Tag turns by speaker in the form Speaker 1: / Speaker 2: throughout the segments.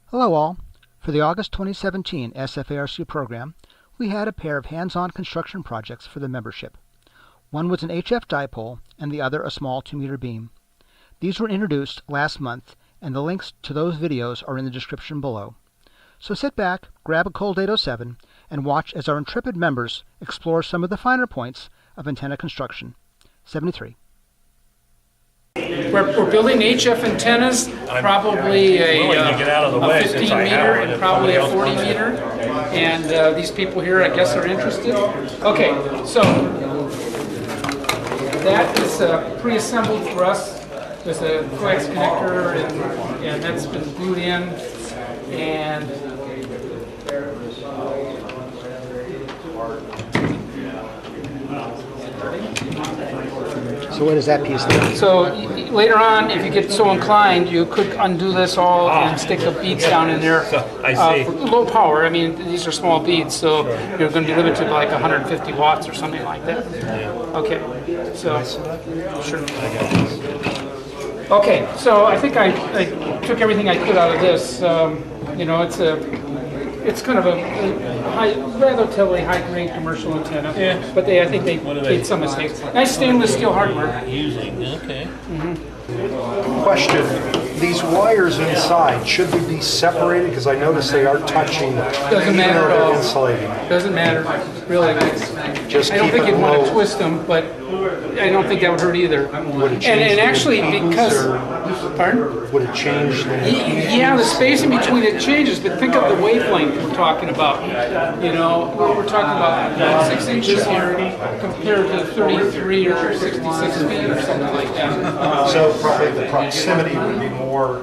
Speaker 1: Hello all. For the August 2017 SFARC program, we had a pair of hands-on construction projects for the membership. One was an HF dipole and the other a small 2-meter beam. These were introduced last month, and the links to those videos are in the description below. So sit back, grab a cold 807, and watch as our intrepid members explore some of the finer points of antenna construction. 73.
Speaker 2: We're building HF antennas, probably a 15 meter and probably a 40 meter. And these people here, I guess, are interested. Okay, so that is pre-assembled for us with a coax connector, and that's been glued in. And
Speaker 1: So what is that piece there?
Speaker 2: so later on, if you get so inclined, you could undo this all and stick the beads down in there.
Speaker 3: I see.
Speaker 2: For low power. I mean, these are small beads, so you're going to be limited to like 150 watts or something like that. Okay, so sure. Okay, so I think I took everything I could out of this. You know, it's kind of a relatively high-grade commercial antenna. Yeah. But I think they made some mistakes. Nice stainless steel hardware.
Speaker 3: Okay.
Speaker 4: Question, these wires inside, should they be separated? Because I noticed they are touching.
Speaker 2: Doesn't matter at all.
Speaker 4: Insulating.
Speaker 2: Doesn't matter, really.
Speaker 4: Just
Speaker 2: I don't
Speaker 4: keep
Speaker 2: think
Speaker 4: it
Speaker 2: you'd want
Speaker 4: low.
Speaker 2: to twist them, but I don't think that would hurt either.
Speaker 4: Would it change
Speaker 2: And
Speaker 4: the
Speaker 2: actually,
Speaker 4: impedance,
Speaker 2: because...
Speaker 4: or
Speaker 2: Pardon?
Speaker 4: would it change the
Speaker 2: Yeah, the spacing between it changes, but think of the wavelength we're talking about. You know, we're talking about 6 inches here compared to 33 or 66 feet or something like that.
Speaker 4: So probably the proximity would be more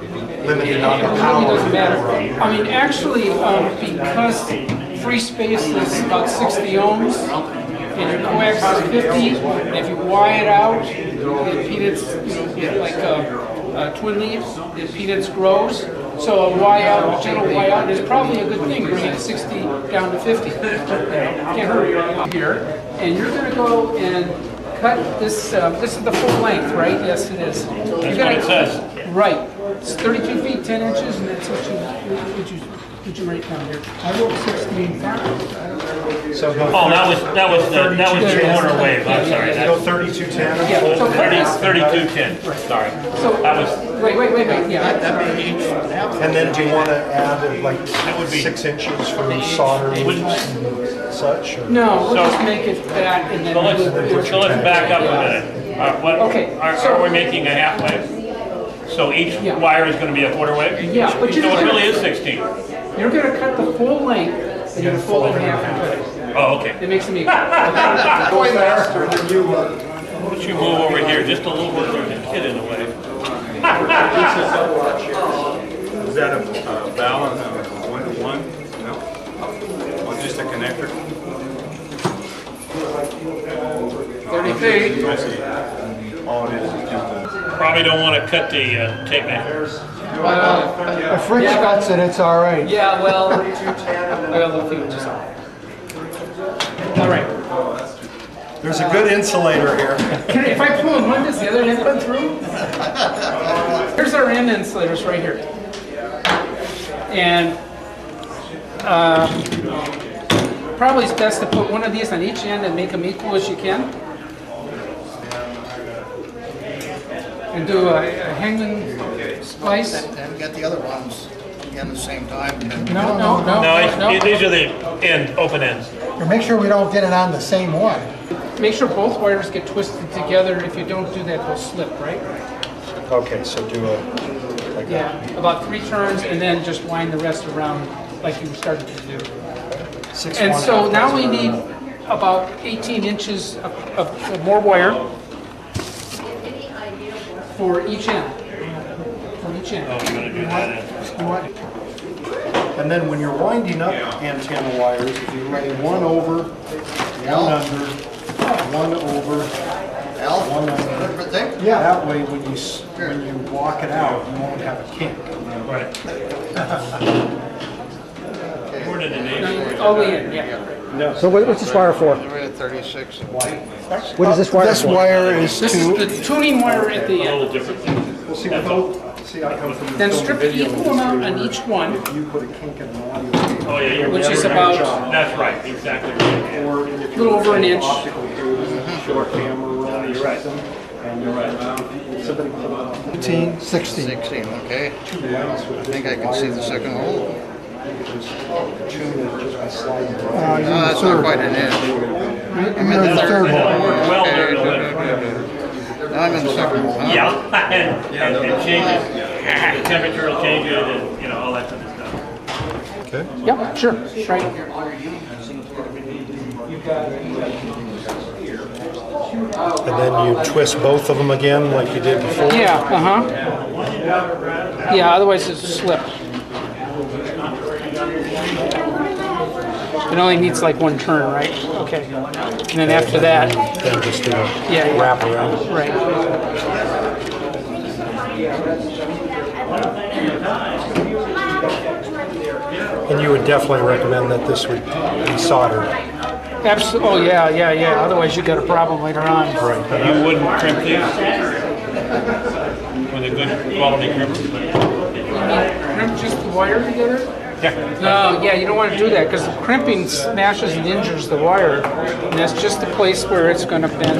Speaker 4: limited on
Speaker 2: It
Speaker 4: the
Speaker 2: really
Speaker 4: power.
Speaker 2: doesn't matter. I mean, actually, because free space is about 60 ohms, and your coax is 50, and if you wire it out, the impedance, you know, like twin leaves, the impedance grows. So a Y out, a gentle Y out is probably a good thing, bringing 60 down to 50. Can't hurt you here. And you're going to go and cut this. This is the full length, right? Yes, it is.
Speaker 3: That's what it says.
Speaker 2: Right. It's 32 feet 10 inches, and that's what you write down here. I wrote 16.5.
Speaker 4: So go
Speaker 3: Oh, that was the corner wave. I'm sorry.
Speaker 4: Go 3210.
Speaker 2: Yeah. So
Speaker 3: 3210. Sorry.
Speaker 2: So
Speaker 3: That was.
Speaker 2: wait. Yeah.
Speaker 4: And then do you want to add like
Speaker 3: would be-
Speaker 4: 6 inches for soldering and such? Or?
Speaker 2: No, we'll
Speaker 3: So-
Speaker 2: just make it that, and then
Speaker 3: So let's back up a minute.
Speaker 2: Okay,
Speaker 3: Are we making a half wave? So each
Speaker 2: Yeah.
Speaker 3: wire is going to be a quarter wave?
Speaker 2: Yeah, but
Speaker 3: So
Speaker 2: you're
Speaker 3: it really
Speaker 2: gonna,
Speaker 3: is 16.
Speaker 2: you're going to cut the full length, and you're going to fold it in half and cut it.
Speaker 3: Oh, okay.
Speaker 2: It makes them equal.
Speaker 4: Way faster than you would.
Speaker 3: Why don't you move over here just a little bit so you can get in the way?
Speaker 5: Is that a balance of 1-to-1? No? Or just a connector?
Speaker 2: 30 feet.
Speaker 5: I see. All it is just a...
Speaker 3: Probably don't want to cut the tape measure.
Speaker 1: If Rich cuts it, it's all right.
Speaker 2: Yeah, well, a few inches off. All right.
Speaker 4: There's a good insulator here.
Speaker 2: If I pull in one, does the other end come through? Here's our end insulators right here. And probably it's best to put one of these on each end and make them equal as you can. And do a hanging splice.
Speaker 6: And get the other ones in the same time.
Speaker 2: No.
Speaker 3: No, these are the open ends.
Speaker 1: Or make sure we don't get it on the same one.
Speaker 2: Make sure both wires get twisted together. If you don't do that, they'll slip, right?
Speaker 4: Okay, so do a like
Speaker 2: Yeah, about 3 turns, and then just wind the rest around like you started to do.
Speaker 4: a 6
Speaker 2: And so now we need about 18 inches of more wire for each end. For each end.
Speaker 3: Oh, you're going to do that.
Speaker 4: And then when you're winding up antenna wires, if you lay one over, one under, one over, one under.
Speaker 6: Different thing?
Speaker 4: Yeah, that way when you walk it out, you won't have a kink.
Speaker 3: Right. Where did the name for it?
Speaker 2: All the way in, yeah.
Speaker 1: So what's this wire for?
Speaker 6: We're at 36 and white.
Speaker 1: What is this wire
Speaker 4: This
Speaker 1: for?
Speaker 4: wire is
Speaker 2: This is the tuning wire at the
Speaker 3: A
Speaker 2: end.
Speaker 3: little different.
Speaker 4: See, with See, I come from the
Speaker 2: Then
Speaker 4: film
Speaker 2: strip
Speaker 4: video
Speaker 2: equal amount on
Speaker 4: industry
Speaker 2: each one,
Speaker 4: where You put a kink in an audio.
Speaker 3: Oh, yeah, you're
Speaker 2: which
Speaker 3: right.
Speaker 2: is about
Speaker 3: That's right, exactly right.
Speaker 4: Or if
Speaker 2: a little over an inch.
Speaker 4: Optical cables, short camera rolling
Speaker 3: You're right.
Speaker 4: system. And you're right. Somebody put about
Speaker 6: 16, 16, okay.
Speaker 4: two lights with
Speaker 6: I think I can see the second hole.
Speaker 4: sliding.
Speaker 6: No, that's not quite an inch. I'm in the third hole.
Speaker 3: Well,
Speaker 6: Okay,
Speaker 3: there,
Speaker 6: Now I'm in the second hole, huh?
Speaker 3: yeah, and it changes, the temperature will change it, and, you know, all that kind of stuff.
Speaker 4: Okay.
Speaker 2: Yep, sure, right.
Speaker 4: And then you twist both of them again like you did before?
Speaker 2: Yeah, uh-huh. Yeah, otherwise it's slip. It only needs like one turn, right? Okay. And then after that,
Speaker 4: Then just do a
Speaker 2: yeah.
Speaker 4: wrap around.
Speaker 2: Right.
Speaker 4: And you would definitely recommend that this would be soldered.
Speaker 2: Absolutely. Oh, yeah. Otherwise you got a problem later on.
Speaker 4: Right.
Speaker 3: You wouldn't crimp these with a good quality crimper?
Speaker 2: Crimp just the wire together?
Speaker 3: Yeah.
Speaker 2: No, yeah, you don't want to do that because the crimping smashes and injures the wire, and that's just the place where it's going to bend.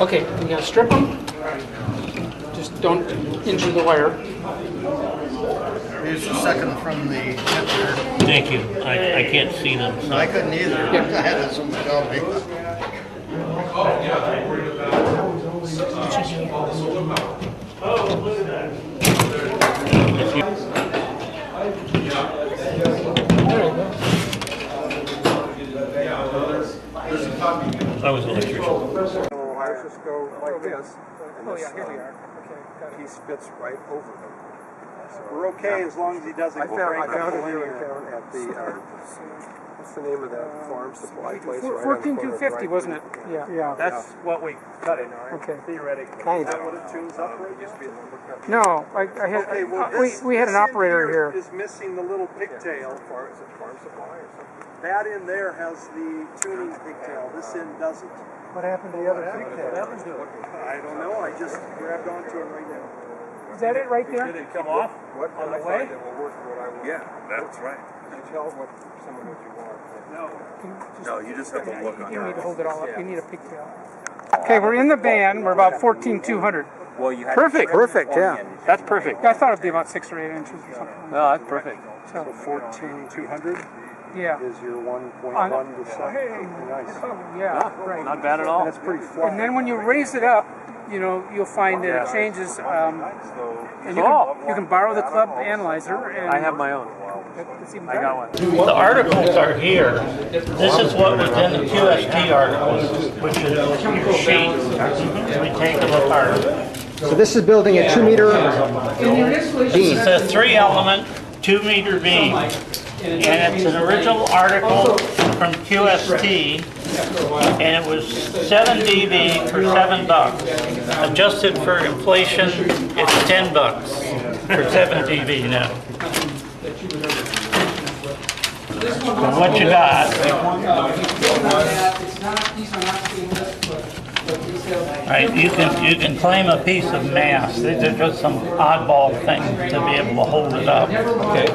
Speaker 2: Okay, you got to strip them. Just don't injure the wire.
Speaker 6: Here's the second from the tip there.
Speaker 3: Thank you. I can't see them. So.
Speaker 6: I couldn't either. I had someone tell me.
Speaker 3: I was an electrician.
Speaker 7: Wires just go like this, and this piece fits right over them.
Speaker 8: We're okay as long as he doesn't
Speaker 7: I
Speaker 8: go
Speaker 7: found
Speaker 8: break
Speaker 7: a
Speaker 8: up the
Speaker 7: viewing
Speaker 8: linear.
Speaker 7: account at the, what's the name of that farm supply place? right on the corner of
Speaker 2: 14250,
Speaker 7: Brighton?
Speaker 2: wasn't it? Yeah.
Speaker 8: That's what we cut it,
Speaker 2: Okay.
Speaker 8: theoretically.
Speaker 7: Kind
Speaker 8: Is that
Speaker 7: of.
Speaker 8: what it tunes up right?
Speaker 7: Used to be a lumber company.
Speaker 2: No, I had.
Speaker 8: Okay, well,
Speaker 2: we had an
Speaker 8: this in
Speaker 2: operator here.
Speaker 8: Is missing the little pigtail.
Speaker 7: Is it farm supply or something?
Speaker 8: That in there has the tuning pigtail. This end doesn't.
Speaker 2: What happened to the other pigtail?
Speaker 8: What happened to it? I don't know. I just grabbed onto it right now.
Speaker 2: Is that it right there?
Speaker 8: Did it come off?
Speaker 7: What
Speaker 8: On the
Speaker 7: I
Speaker 8: way?
Speaker 7: find that will work for what I want.
Speaker 5: Yeah, that's right.
Speaker 7: You tell someone what you want.
Speaker 8: No.
Speaker 5: No, you just have to look on
Speaker 2: You need to
Speaker 5: it.
Speaker 2: hold it all up. You need a pigtail. Okay, we're in the band. We're about 14,200.
Speaker 5: Well, you had
Speaker 2: Perfect.
Speaker 7: Perfect, yeah.
Speaker 8: That's perfect.
Speaker 2: I thought it'd be about 6 or 8 inches or something.
Speaker 8: No, that's perfect.
Speaker 2: So,
Speaker 7: 14,200
Speaker 2: yeah.
Speaker 7: is your 1.1
Speaker 2: On-
Speaker 7: to 7. Nice.
Speaker 2: Oh, yeah, right.
Speaker 8: Not bad at all.
Speaker 7: That's pretty flat.
Speaker 2: And then when you raise it up, you know, you'll find that it changes. And you can borrow the club analyzer. And
Speaker 8: I have my own.
Speaker 2: It's even
Speaker 8: I got
Speaker 2: better.
Speaker 8: one.
Speaker 3: The articles are here. This is what was in the QST articles, which is your sheet. We take them apart.
Speaker 1: So this is building a 2-meter
Speaker 2: In your installation,
Speaker 1: beam.
Speaker 3: It's a 3-element, 2-meter beam. And it's an original article from QST, and it was 7 dB for $7. Adjusted for inflation, it's $10 for 7 dB now. So what you got? Right, you can claim a piece of mass. These are just some oddball things to be able to hold it up. Okay.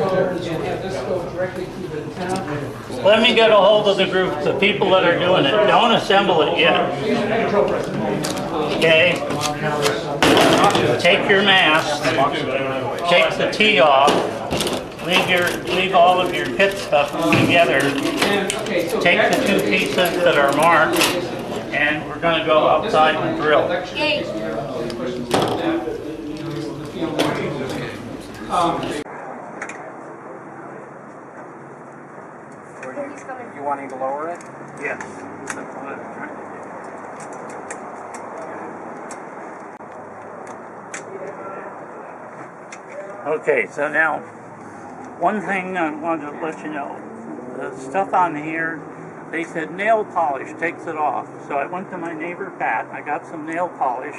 Speaker 3: Let me get a hold of the group, the people that are doing it. Don't assemble it yet. Okay? Take your mask, take the T off, leave all of your pit stuff together, take the 2 pieces that are marked, and we're going to go outside and drill.
Speaker 7: You wanting to lower it?
Speaker 3: Yes. Okay, so now, one thing I wanted to let you know, the stuff on here, they said nail polish takes it off. So I went to my neighbor Pat, I got some nail polish,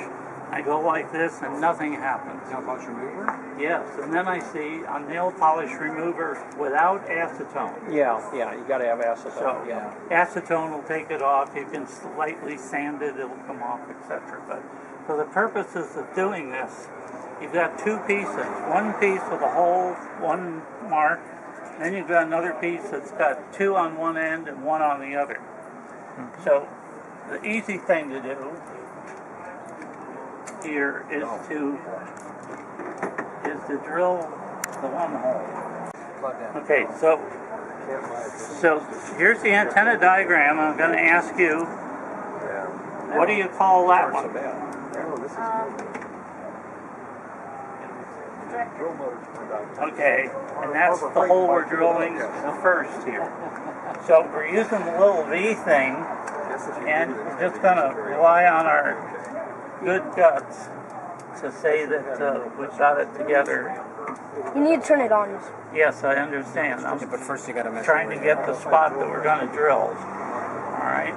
Speaker 3: I go like this and nothing happens.
Speaker 7: Nail polish remover?
Speaker 3: Yes, and then I see a nail polish remover without acetone.
Speaker 7: Yeah, you gotta have acetone.
Speaker 3: So acetone will take it off, you can slightly sand it, it'll come off, etc. But for the purposes of doing this, you've got two pieces. One piece with a hole, one mark, then you've got another piece that's got two on one end and one on the other. So the easy thing to do here is to drill the one hole. Okay, so here's the antenna diagram. I'm going to ask you, what do you call that one? Okay, and that's the hole we're drilling first here. So we're using the little V thing, and we're just going to rely on our good guts to say that we've got it together.
Speaker 9: You need to turn it on.
Speaker 3: Yes, I understand. I'm
Speaker 6: But first you gotta
Speaker 3: trying to get the spot that we're going to drill. All right.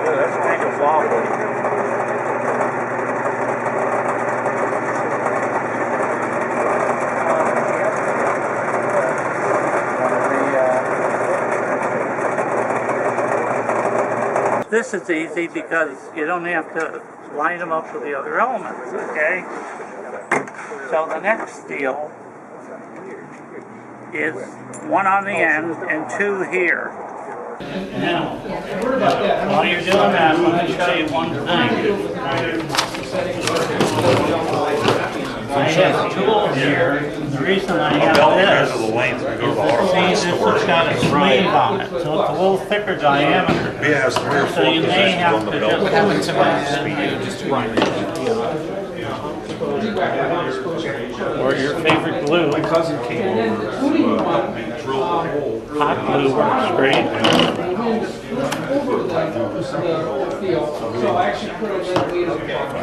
Speaker 3: Oh, that's kind of wobbly. This is easy because you don't have to line them up with the other elements, okay? So the next deal is one on the end and two here. Now, while you're doing that, let me show you one thing. I have a tool here. The reason I have this is that this has got a sleeve on it, so it's a little thicker diameter. So you may have to just or your favorite glue. My cousin came over. Hot glue works great.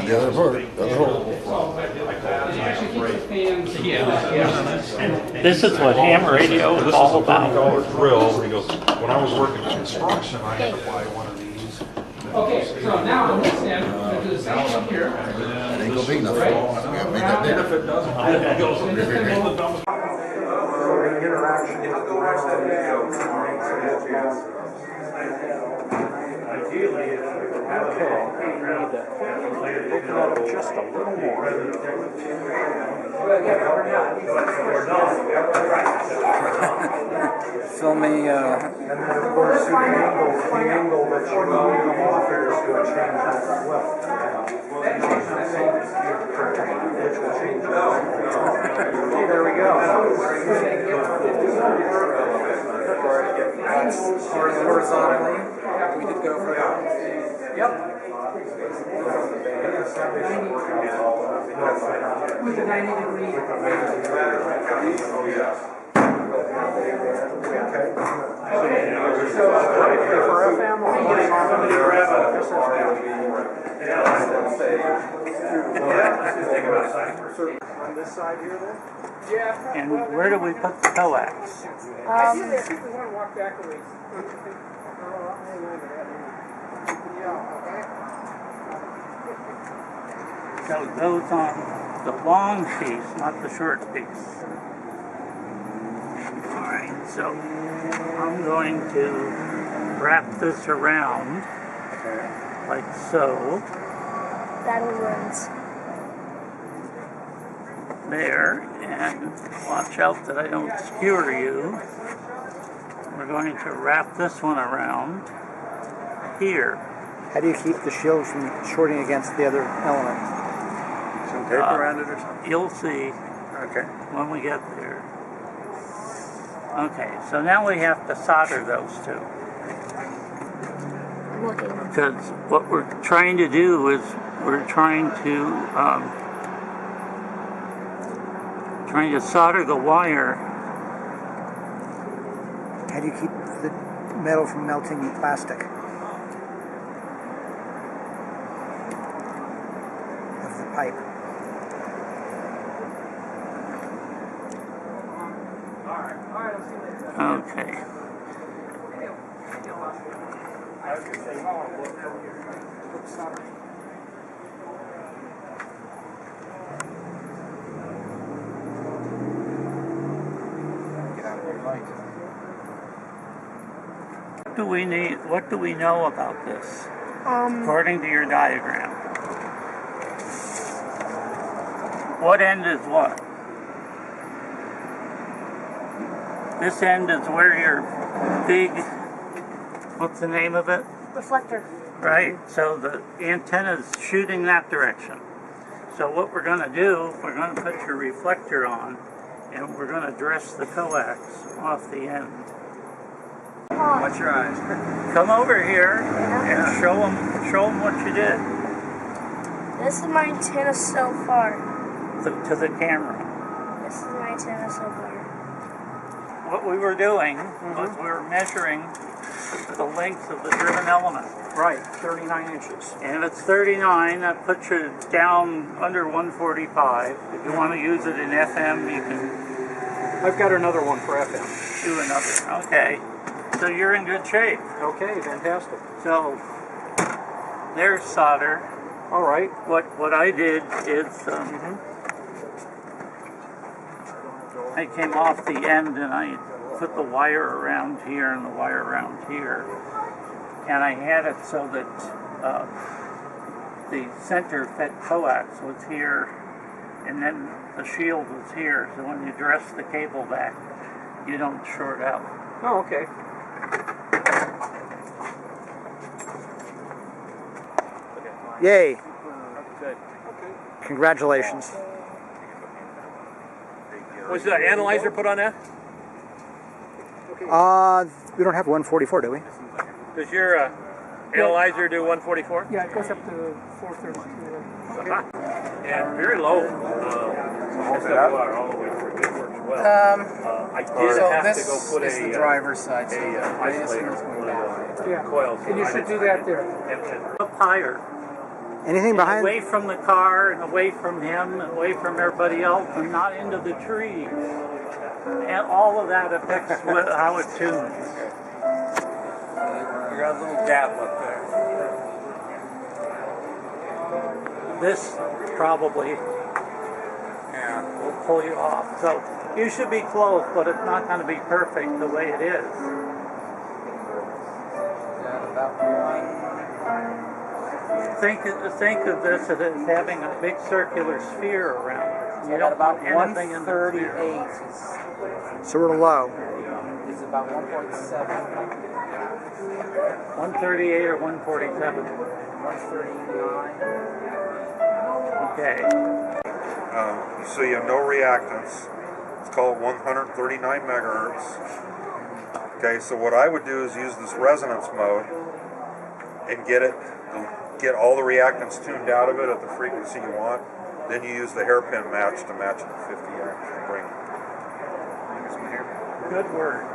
Speaker 6: The other part, the other hole.
Speaker 3: This is what ham radio is all about.
Speaker 5: Drill. He goes, when I was working construction, I had to buy one of these.
Speaker 2: Okay, so now on this end, we're going to do the same thing here.
Speaker 6: It ain't gonna be nothing. We gotta make that bigger.
Speaker 5: If it doesn't, it goes.
Speaker 7: Open that up just a little more.
Speaker 6: Fill me,
Speaker 7: And then of course the angle that you move them off here is going to change as well. Which will change. There we go.
Speaker 6: horizontally, we did go for that.
Speaker 2: Yep. With a 90-degree.
Speaker 7: So for FM, on this side here then?
Speaker 2: Yeah.
Speaker 3: And where do we put the coax?
Speaker 2: We want to walk back a ways.
Speaker 3: So it goes on the long piece, not the short piece. Alright, so I'm going to wrap this around like so.
Speaker 9: That one runs.
Speaker 3: There, and watch out that I don't skewer you. We're going to wrap this one around here.
Speaker 10: How do you keep the shield from shorting against the other element?
Speaker 6: Some tape around it or something?
Speaker 3: You'll see
Speaker 6: Okay.
Speaker 3: when we get there. Okay, so now we have to solder those two.
Speaker 9: I'm looking.
Speaker 3: Because what we're trying to do is we're trying to solder the wire.
Speaker 10: How do you keep the metal from melting the plastic of the pipe?
Speaker 3: Okay. What do we know about this? According to your diagram. What end is what? This end is where your big, what's the name of it?
Speaker 9: Reflector.
Speaker 3: Right, so the antenna is shooting that direction. So what we're going to do, we're going to put your reflector on, and we're going to dress the coax off the end.
Speaker 8: Watch your eyes.
Speaker 3: Come over here and show them what you did
Speaker 9: This is my antenna so far.
Speaker 3: to the camera.
Speaker 9: This is my antenna so far.
Speaker 3: What we were doing was we were measuring the length of the driven element.
Speaker 2: Right, 39 inches.
Speaker 3: And if it's 39, that puts you down under 145. If you want to use it in FM, you can
Speaker 2: I've got another one for FM.
Speaker 3: do another. Okay, so you're in good shape.
Speaker 2: Okay, fantastic.
Speaker 3: So there's solder.
Speaker 2: All right.
Speaker 3: What I did is I came off the end and I put the wire around here and the wire around here, and I had it so that the center fed coax was here, and then the shield was here, so when you dress the cable back, you don't short out.
Speaker 2: Oh, okay.
Speaker 10: Yay. Congratulations.
Speaker 7: Was the analyzer put on that?
Speaker 10: We don't have 144, do we?
Speaker 7: Does your analyzer do 144?
Speaker 2: Yeah, it goes up to 432.
Speaker 7: Yeah, very low. I did have to go put
Speaker 6: is the driver's side, so
Speaker 7: isolator
Speaker 2: Yeah,
Speaker 7: coils.
Speaker 2: and you should do that there.
Speaker 3: Up higher.
Speaker 10: Anything behind?
Speaker 3: Away from the car and away from him and away from everybody else and not into the trees. And all of that affects how it tunes.
Speaker 7: You got a little gap up there.
Speaker 3: This probably will pull you off. So you should be close, but it's not going to be perfect the way it is. Think of this as having a big circular sphere around it. You don't want anything in the sphere.
Speaker 10: So we're low.
Speaker 6: It's about 1.7.
Speaker 3: 138 or 147?
Speaker 6: 139.
Speaker 3: Okay.
Speaker 5: So you have no reactance. It's called 139 megahertz. Okay, so what I would do is use this resonance mode and get all the reactance tuned out of it at the frequency you want. Then you use the hairpin match to match it to 50 amps and bring.
Speaker 3: Good word.